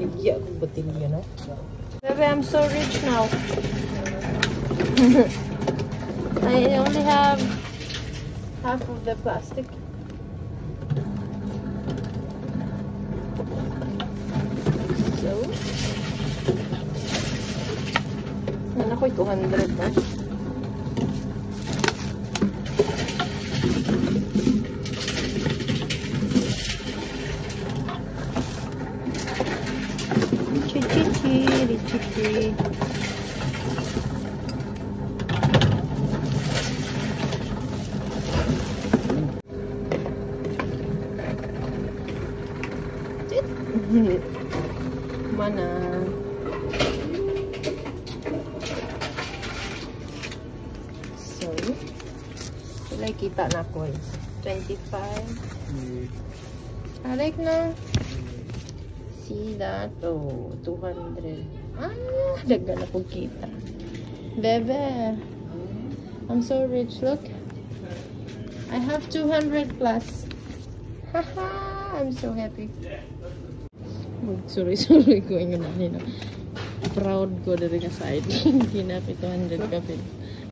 maligya akong botilya, no? Baby, I'm so rich now. I only have half of the plastic. So, ano ako'y 200 na. Chichi. Mana? So, wala kita na ko. 25. Alik na. See that? Oh, 200. Ah, daggan ako kita. Bebe, I'm so rich. Look, I have 200 plus. Haha, I'm so happy. Sorry, going on. Proud ko dari ka side. Hindi na 200 ka pin.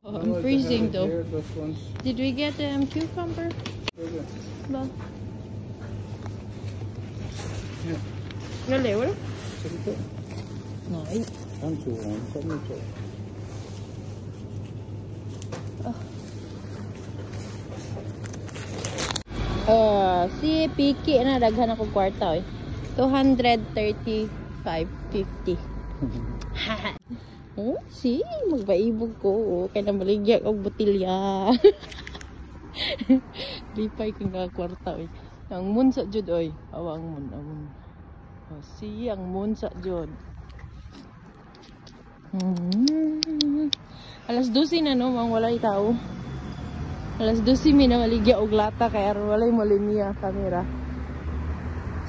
Oh, I'm freezing though. Did we get cucumber? Ba? Really? Wala? Nej. Si Piki na daghan ako kwarta 235.50. Si magbaibog ko kay na maligya og botilya. Lipay kang kwarta ang munsa jud awang mun. Si ang munsa jud. Alas 12 na no, mang walay tao. Alas 12 mi na maligya og lata kay aron walay molimiya kamera.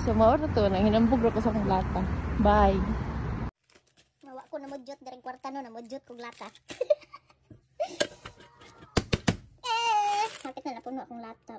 So mao ra to nang hinambog ra ko sa akong lata. Bye. Nawa ko na modjot direng kwarta no, na modjot kog lata. Hapit na puno akong lata